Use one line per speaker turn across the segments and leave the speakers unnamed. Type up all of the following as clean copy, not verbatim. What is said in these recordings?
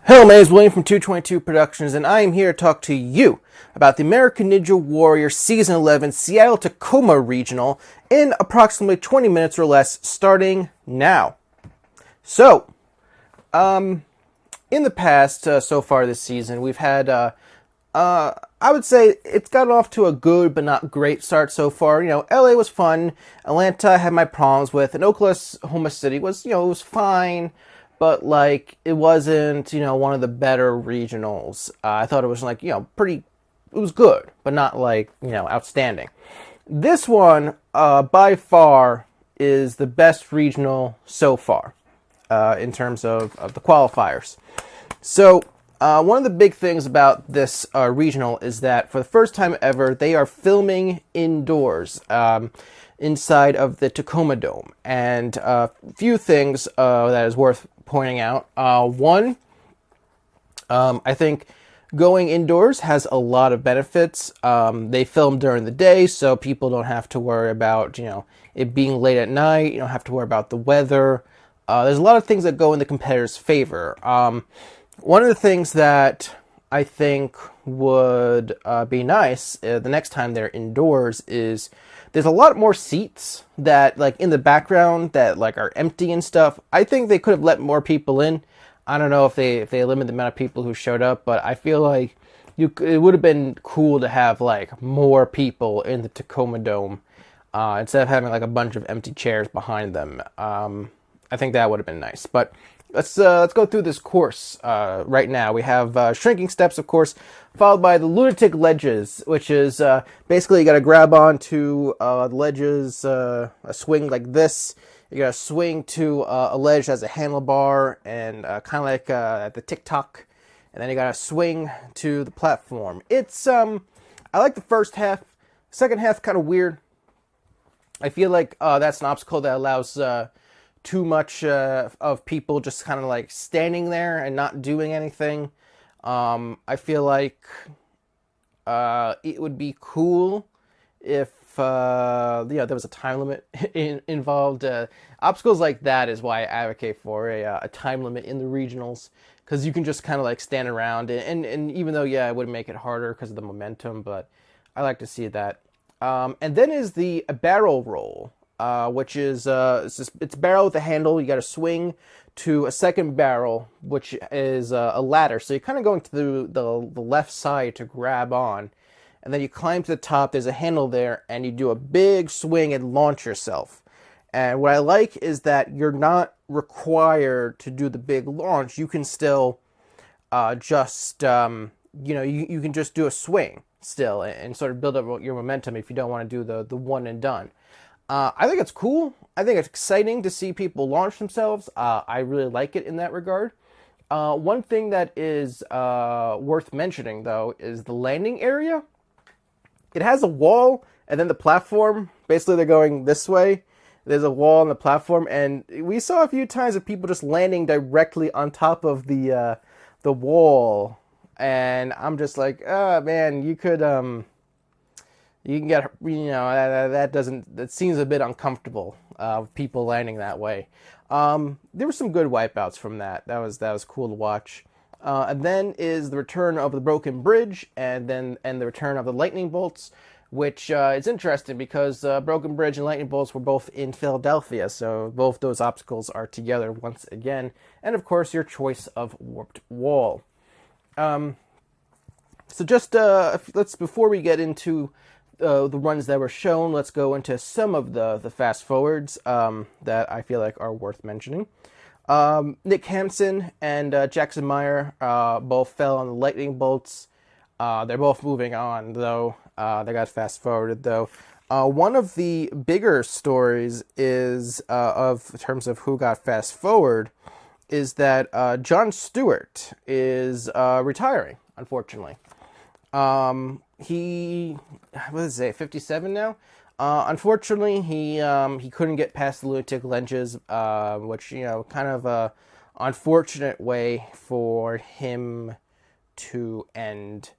Hello, my name is William from 222 Productions, and I am here to talk to you about the American Ninja Warrior Season 11 Seattle-Tacoma Regional in approximately 20 minutes or less, starting now. So, in the past, so far this season, we've had, I would say it's gotten off to a good but not great start so far. You know, LA was fun, Atlanta I had my problems with, and Oklahoma City was, it was fine. But, it wasn't, one of the better regionals. I thought it was, it was good, but not, outstanding. This one, by far, is the best regional so far, in terms of the qualifiers. So, one of the big things about this regional is that, for the first time ever, they are filming indoors, inside of the Tacoma Dome. And a few things that is worth pointing out. One, I think going indoors has a lot of benefits. They film during the day, so people don't have to worry about, it being late at night. You don't have to worry about the weather. There's a lot of things that go in the competitor's favor. One of the things that I think would be nice the next time they're indoors is there's a lot more seats that, in the background that, are empty and stuff. I think they could have let more people in. I don't know if they limited the amount of people who showed up, but I feel like it would have been cool to have, more people in the Tacoma Dome instead of having, a bunch of empty chairs behind them. I think that would have been nice. But let's go through this course right now. We have shrinking steps, of course, followed by the lunatic ledges, which is basically you got to grab onto the ledges, a swing like this. You got to swing to a ledge as a handlebar, and kind of like at the TikTok, and then you got to swing to the platform. It's I like the first half. Second half kind of weird. I feel like that's an obstacle that allows too much of people just kind of standing there and not doing anything. I feel like it would be cool if there was a time limit involved. Obstacles like that is why I advocate for a time limit in the regionals, because you can just kind of stand around and even though it would make it harder because of the momentum, but I like to see that. And then is the barrel roll. Which is it's barrel with a handle. You got to swing to a second barrel, which is a ladder. So you're kind of going to the left side to grab on, and then you climb to the top. There's a handle there, and you do a big swing and launch yourself. And what I like is that you're not required to do the big launch. You can still you can just do a swing still and sort of build up your momentum if you don't want to do the one and done. I think it's cool. I think it's exciting to see people launch themselves. I really like it in that regard. One thing that is worth mentioning, though, is the landing area. It has a wall, and then the platform. Basically, they're going this way. There's a wall on the platform, and we saw a few times of people just landing directly on top of the wall. And I'm just like, oh, man, you could... You can get, that seems a bit uncomfortable, people landing that way. There were some good wipeouts from that. That was cool to watch. And then is the return of the broken bridge, and the return of the lightning bolts, which is interesting because broken bridge and lightning bolts were both in Philadelphia, so both those obstacles are together once again. And of course, your choice of warped wall. So just before we get into the runs that were shown, let's go into some of the fast forwards that I feel like are worth mentioning. Nick Hansen and Jackson Meyer both fell on the lightning bolts. They're both moving on, though. They got fast forwarded, though. One of the bigger stories is in terms of who got fast forward is that Jon Stewart is retiring, unfortunately. He, what is it, 57 now? Unfortunately, he couldn't get past the lunatic ledges, which, kind of a unfortunate way for him to end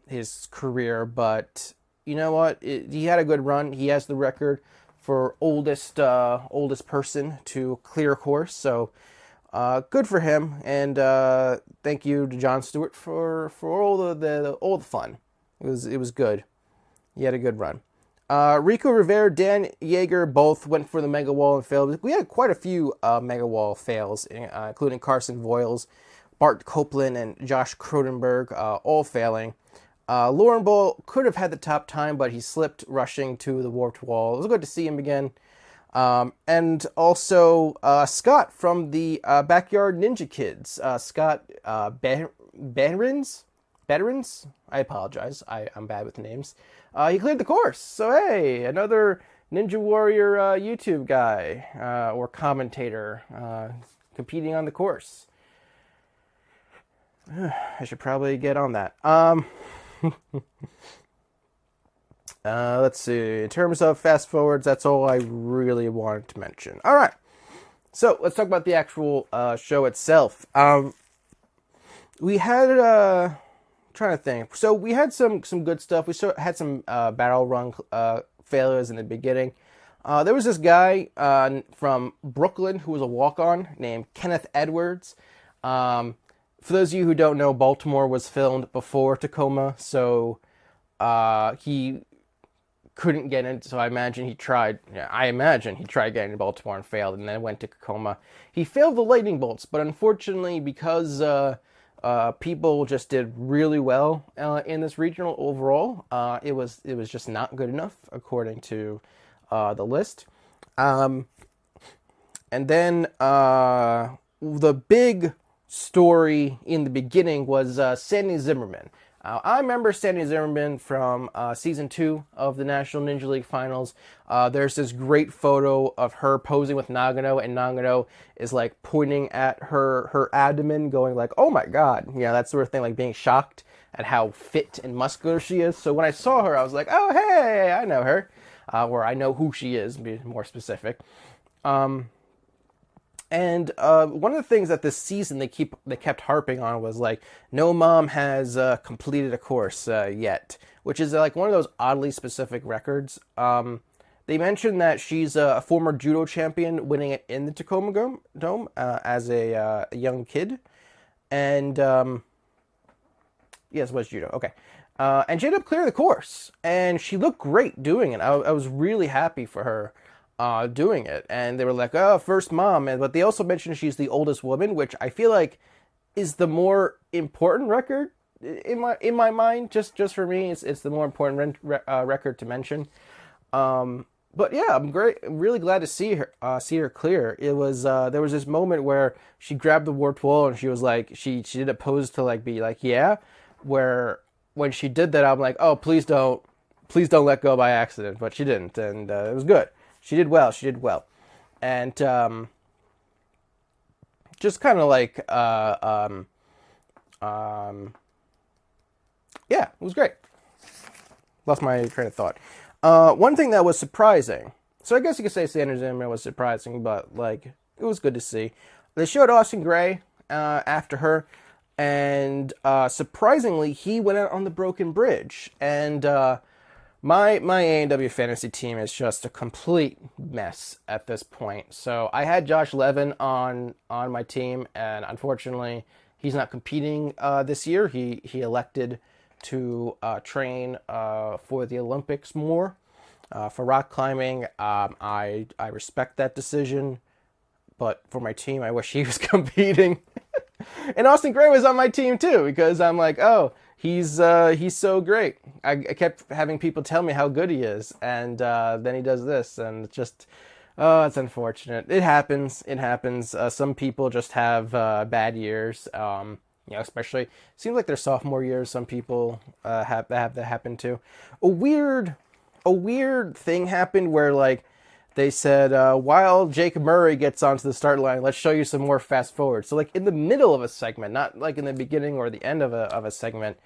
his career. But you know what? He had a good run. He has the record for oldest person to clear a course. So Good for him, and thank you to Jon Stewart for all all the fun. It was good. He had a good run. Rico Rivera, Dan Yeager both went for the mega wall and failed. We had quite a few mega wall fails, including Carson Voiles, Bart Copeland, and Josh Cronenberg, all failing. Lauren Ball could have had the top time, but he slipped rushing to the warped wall. It was good to see him again. And also Scott from the Backyard Ninja Kids. Scott Behrens? I apologize. I'm bad with names. He cleared the course. So, hey, another Ninja Warrior YouTube guy or commentator competing on the course. I should probably get on that. Let's see. In terms of fast forwards, that's all I really wanted to mention. All right. So let's talk about the actual show itself. We had trying to think. So we had some good stuff. We had some battle run failures in the beginning. There was this guy from Brooklyn who was a walk-on named Kenneth Edwards. For those of you who don't know, Baltimore was filmed before Tacoma, so he couldn't get in. So I imagine he tried. Yeah, I imagine he tried getting to Baltimore and failed, and then went to Tacoma. He failed the lightning bolts, but unfortunately, because people just did really well in this regional overall, it was just not good enough according to the list. And then the big story in the beginning was Sandy Zimmerman. I remember Sandy Zimmerman from Season 2 of the National Ninja League Finals. There's this great photo of her posing with Nagano, and Nagano is like pointing at her abdomen, going like, oh my god. Yeah, that sort of thing, like being shocked at how fit and muscular she is. So when I saw her, I was like, oh hey, I know her. Or I know who she is, to be more specific. And one of the things that this season they kept harping on was like, no mom has completed a course yet, which is like one of those oddly specific records. They mentioned that she's a former judo champion, winning it in the Tacoma Dome as a young kid, and yes, it was judo. Okay, and she ended up clearing the course, and she looked great doing it. I was really happy for her. Doing it, and they were like, oh, first mom, but they also mentioned she's the oldest woman, which I feel like is the more important record in my mind. Just for me, it's the more important record to mention. But yeah, I'm really glad to see her clear. It was there was this moment where she grabbed the warped wall and she was like, she did a pose to like be like, yeah, where when she did that, I'm like, oh, please don't let go by accident, but she didn't, and it was good. She did well. And just kind of like, yeah, it was great. Lost my train of thought. One thing that was surprising, so I guess you could say Sandy Zimmerman was surprising, but like, it was good to see. They showed Austin Gray after her, and surprisingly, he went out on the broken bridge, and My A&W fantasy team is just a complete mess at this point. So I had Josh Levin on my team, and unfortunately, he's not competing this year. He elected to train for the Olympics more for rock climbing. I respect that decision, but for my team, I wish he was competing. And Austin Gray was on my team too, because I'm like, oh, he's so great. I kept having people tell me how good he is, and then he does this, and it's just, oh, it's unfortunate. It happens. Some people just have bad years. Especially seems like their sophomore years. Some people have that happen too. A weird thing happened where like they said, while Jake Murray gets onto the start line, let's show you some more fast forward. So like in the middle of a segment, not like in the beginning or the end of a segment,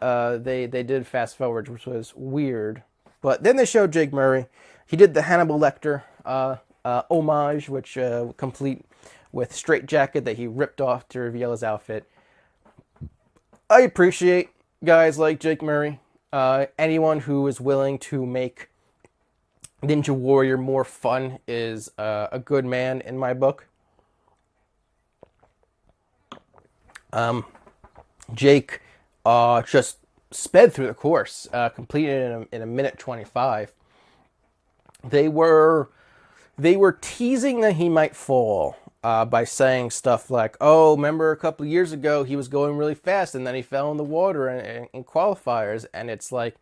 they did fast forward, which was weird. But then they showed Jake Murray. He did the Hannibal Lecter homage, which complete with straight jacket that he ripped off to reveal his outfit. I appreciate guys like Jake Murray. Anyone who is willing to make Ninja Warrior more fun is a good man in my book. Jake just sped through the course, completed in a minute 25. They were teasing that he might fall by saying stuff like, "Oh, remember a couple of years ago he was going really fast and then he fell in the water in qualifiers," and it's like,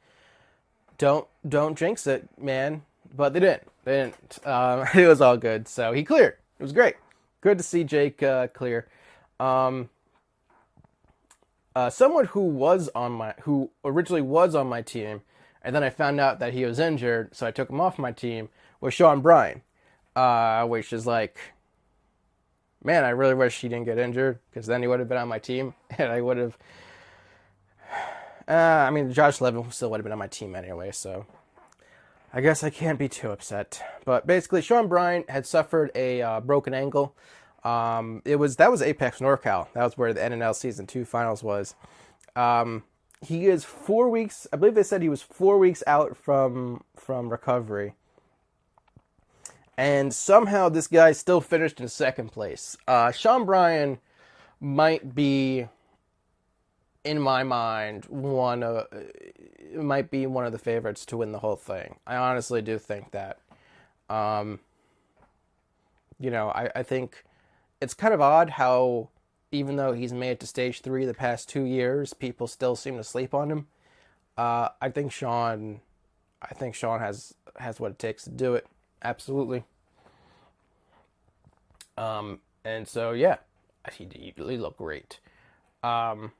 don't jinx it, man. But they didn't. It was all good. So he cleared. It was great. Good to see Jake clear. Someone who originally was on my team, and then I found out that he was injured, so I took him off my team, was Shawn Bryan, which is like, man, I really wish he didn't get injured, because then he would have been on my team, and I would have, Josh Levin still would have been on my team anyway, so I guess I can't be too upset. But basically, Shawn Bryan had suffered a broken ankle. That was Apex NorCal. That was where the NNL Season 2 Finals was. He is 4 weeks, I believe they said he was 4 weeks out from recovery. And somehow this guy still finished in second place. Shawn Bryan might be, in my mind, one of the favorites to win the whole thing. I honestly do think that. I think it's kind of odd how, even though he's made it to stage 3 the past 2 years, people still seem to sleep on him. I think Shawn has what it takes to do it. Absolutely. And so yeah, he looked great. And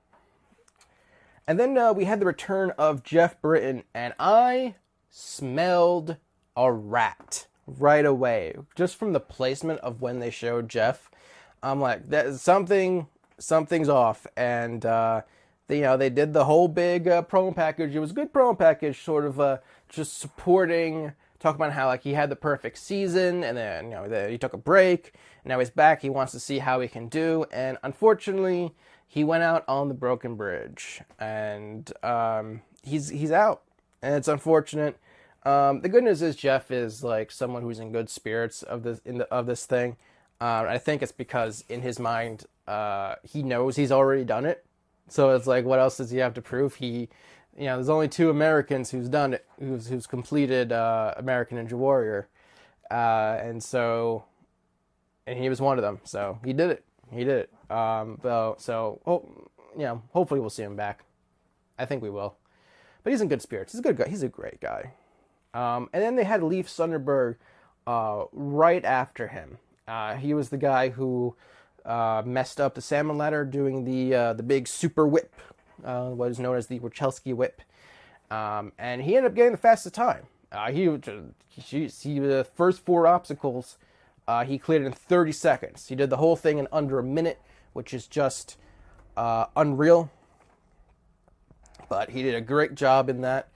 then we had the return of Geoff Britten, and I smelled a rat right away just from the placement of when they showed Geoff. I'm like, that something's off, and they did the whole big promo package. It was a good promo package, sort of just supporting, talking about how like he had the perfect season, and then he took a break, and now he's back. He wants to see how he can do, and unfortunately, he went out on the broken bridge, and he's out, and it's unfortunate. The good news is Geoff is like someone who's in good spirits of this thing. I think it's because in his mind, he knows he's already done it. So it's like, what else does he have to prove? There's only 2 Americans who's done it, who's completed American Ninja Warrior, and he was one of them. So he did it. Hopefully we'll see him back. I think we will. But he's in good spirits. He's a good guy. He's a great guy. And then they had Leif Sunderberg right after him. He was the guy who messed up the salmon ladder doing the big super whip, what is known as the Wachowski whip, and he ended up getting the fastest time. The first 4 obstacles he cleared in 30 seconds. He did the whole thing in under a minute, which is just unreal. But he did a great job in that,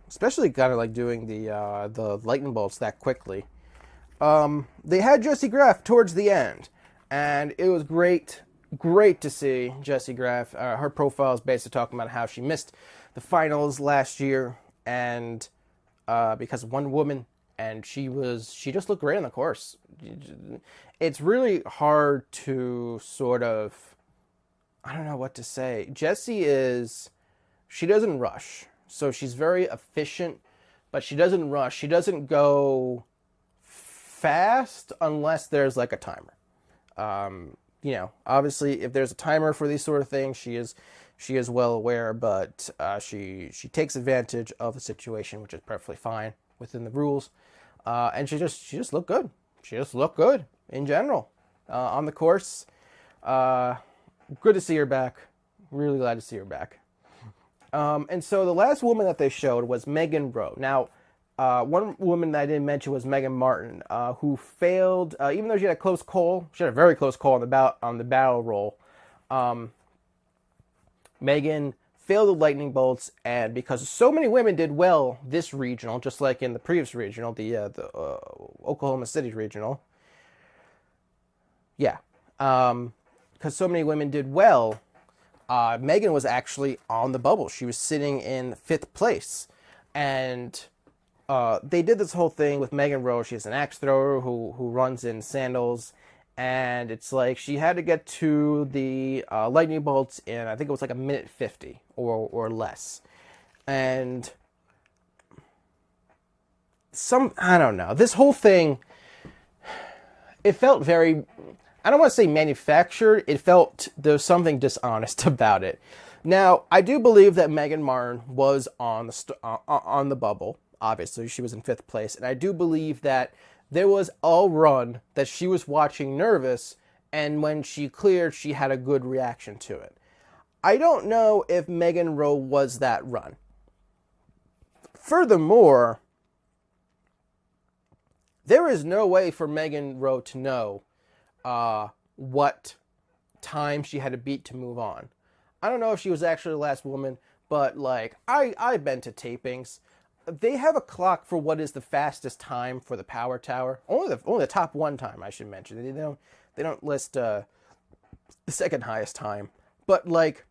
especially kind of like doing the lightning bolts that quickly. They had Jessie Graff towards the end, and it was great to see Jessie Graff. Her profile is basically talking about how she missed the finals last year, and because of one woman, and she just looked great on the course. It's really hard to sort of, I don't know what to say. Jessie she doesn't rush, so she's very efficient, but she doesn't rush. She doesn't go fast unless there's like a timer. Obviously if there's a timer for these sort of things, she is well aware, but she takes advantage of the situation, which is perfectly fine within the rules. And she just looked good. She just looked good in general on the course. Good to see her back. Really glad to see her back. And so the last woman that they showed was Megan Rowe. Now, one woman that I didn't mention was Megan Martin, who failed, even though she had a close call. She had a very close call on the barrel roll. Megan failed the lightning bolts, and because so many women did well this regional, just like in the previous regional, the Oklahoma City regional. Yeah. Because so many women did well, Megan was actually on the bubble. She was sitting in 5th place, and they did this whole thing with Megan Rowe. She's an axe thrower who runs in sandals and it's like she had to get to the lightning bolts in, I think it was like a minute 50 or less. And I don't know, this whole thing, it felt very, I don't want to say manufactured, it felt there was something dishonest about it. Now, I do believe that Megan Martin was on the bubble. Obviously, she was in 5th place, and I do believe that there was a run that she was watching nervous, and when she cleared, she had a good reaction to it. I don't know if Megan Rowe was that run. Furthermore, there is no way for Megan Rowe to know what time she had to beat to move on. I don't know if she was actually the last woman, but like I've been to tapings. They have a clock for what is the fastest time for the Power Tower. Only the top one time, I should mention. They don't list the second highest time. But like,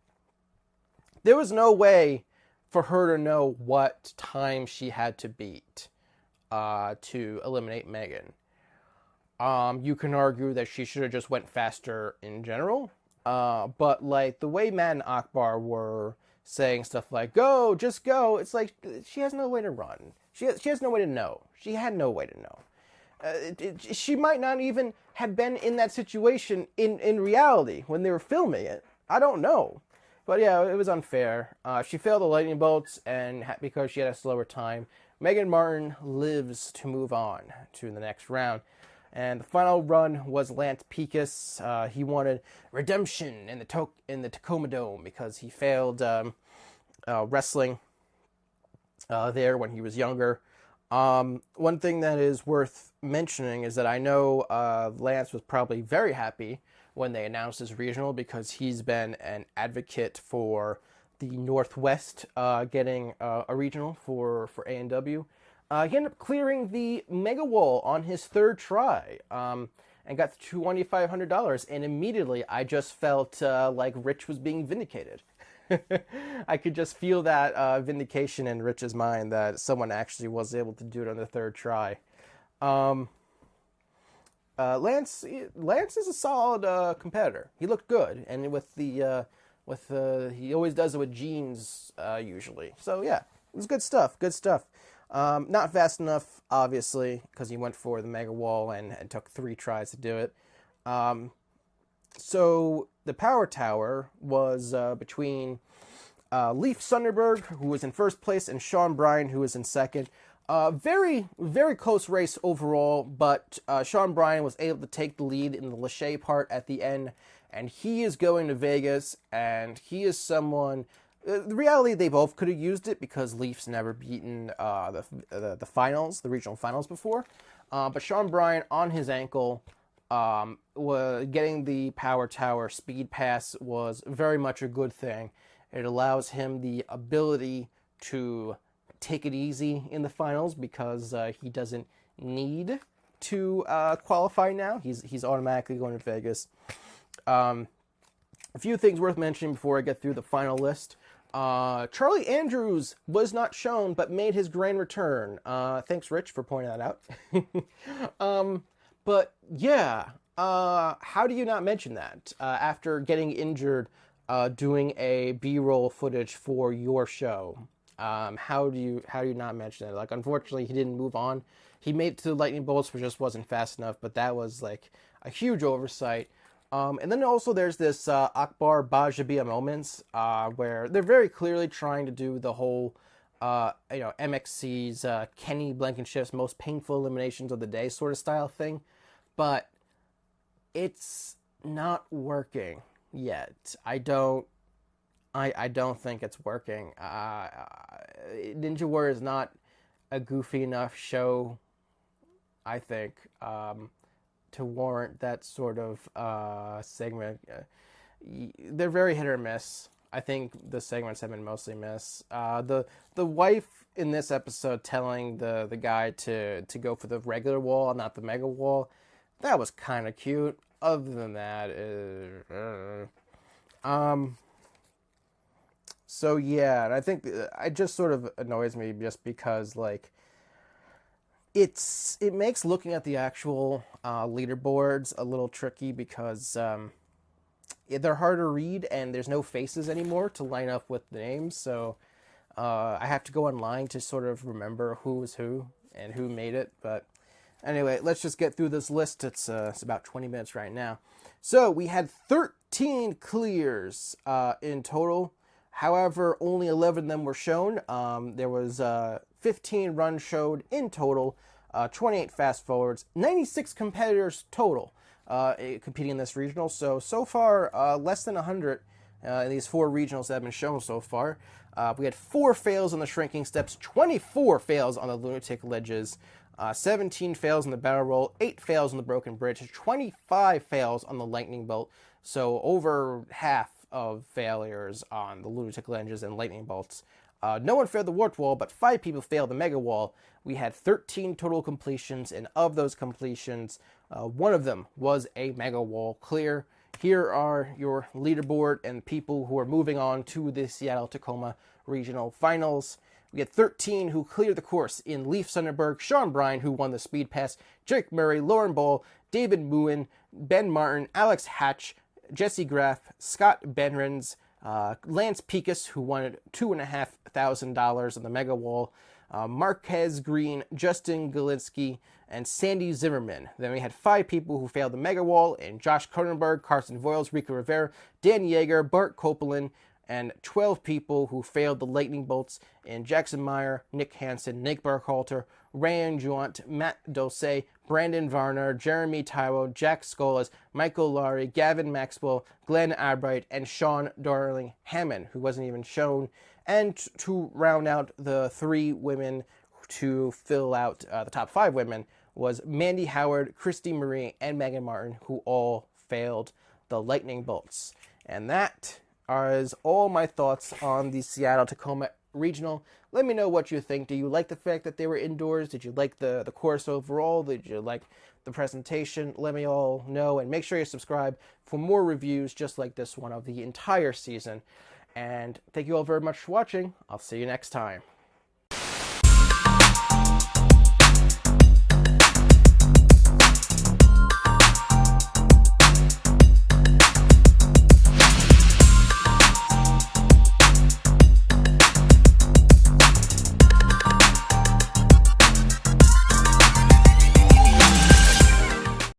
there was no way for her to know what time she had to beat to eliminate Megan. You can argue that she should have just went faster in general. But like the way Matt and Akbar were saying stuff like "go, just go," it's like she has no way to run. She has no way to know. She had no way to know. She might not even have been in that situation in reality when they were filming it. I don't know. But yeah, it was unfair. She failed the lightning bolts, and because she had a slower time, Megan Martin lives to move on to the next round. And the final run was Lance Pekus. He wanted redemption in the Tacoma Dome because he failed wrestling there when he was younger. One thing that is worth mentioning is that I know Lance was probably very happy when they announced his regional because he's been an advocate for the Northwest getting a regional for A&W. He ended up clearing the mega wall on his 3rd try and got $2,500. And immediately I just felt like Rich was being vindicated. I could just feel that vindication in Rich's mind that someone actually was able to do it on the 3rd try. Lance is a solid competitor. He looked good, and he always does it with jeans usually. So yeah, it was good stuff. Good stuff. Not fast enough, obviously, because he went for the mega wall and took 3 tries to do it. So the Power Tower was between Leif Sunderberg, who was in 1st place, and Shawn Bryan, who was in 2nd. Very, very close race overall, but Shawn Brian was able to take the lead in the Lachey part at the end, and he is going to Vegas, and he is someone... the reality, they both could have used it because Leaf's never beaten the finals, the regional finals before. But Shawn Bryan, on his ankle, getting the Power Tower speed pass was very much a good thing. It allows him the ability to take it easy in the finals because he doesn't need to qualify now. He's automatically going to Vegas. A few things worth mentioning before I get through the final list. Charlie Andrews was not shown, but made his grand return. Thanks, Rich, for pointing that out. But yeah, how do you not mention that after getting injured doing a B-roll footage for your show? How do you not mention it? Like, unfortunately, he didn't move on. He made it to the lightning bolts, which just wasn't fast enough. But that was like a huge oversight. And then also there's this Akbar Bajabia moments where they're very clearly trying to do the whole, MXC's Kenny Blankenship's most painful eliminations of the day sort of style thing, but it's not working yet. I don't think it's working. Ninja Warrior is not a goofy enough show, I think, to warrant that sort of segment. They're very hit or miss. I think the segments have been mostly miss. The wife in this episode telling the guy to go for the regular wall and not the mega wall, that was kind of cute. Other than that, so yeah, and I think it just sort of annoys me just because, like, It makes looking at the actual leaderboards a little tricky because they're hard to read and there's no faces anymore to line up with the names. So I have to go online to sort of remember who was who and who made it. But anyway, let's just get through this list. It's about 20 minutes right now. So we had 13 clears in total. However, only 11 of them were shown. There was 15 runs showed in total, 28 fast forwards, 96 competitors total competing in this regional. So far, less than 100 in these 4 regionals that have been shown so far. We had 4 fails on the shrinking steps, 24 fails on the lunatic ledges, 17 fails on the barrel roll, 8 fails on the broken bridge, 25 fails on the lightning bolt. So over half of failures on the lunatic ledges and lightning bolts. No one failed the warped wall, but 5 people failed the mega wall. We had 13 total completions, and of those completions, one of them was a mega wall clear. Here are your leaderboard and people who are moving on to the Seattle-Tacoma Regional Finals. We had 13 who cleared the course in Leif Sunderberg, Shawn Bryan, who won the speed pass, Jake Murray, Lauren Ball, David Mouen, Ben Martin, Alex Hatch, Jessie Graff, Scott Benrens, Lance Picus, who won $2,500 on the Mega Wall, Marquez Green, Justin Galinsky, and Sandy Zimmerman. Then we had 5 people who failed the Mega Wall, and Josh Cronenberg, Carson Voiles, Rico Rivera, Dan Yeager, Bart Copeland, and 12 people who failed the lightning bolts in Jackson Meyer, Nick Hansen, Nick Burkhalter, Ryan Jouant, Matt Dulce, Brandon Varner, Jeremy Taiwo, Jack Scholas, Michael Laurie, Gavin Maxwell, Glenn Albright, and Sean Darling Hammond, who wasn't even shown. And to round out the 3 women to fill out the top 5 women was Mandy Howard, Christy Marie, and Megan Martin, who all failed the lightning bolts. And that is all my thoughts on the Seattle-Tacoma Regional. Let me know what you think. Do you like the fact that they were indoors? Did you like the course overall? Did you like the presentation? Let me all know, and make sure you subscribe for more reviews just like this one of the entire season. And thank you all very much for watching. I'll see you next time.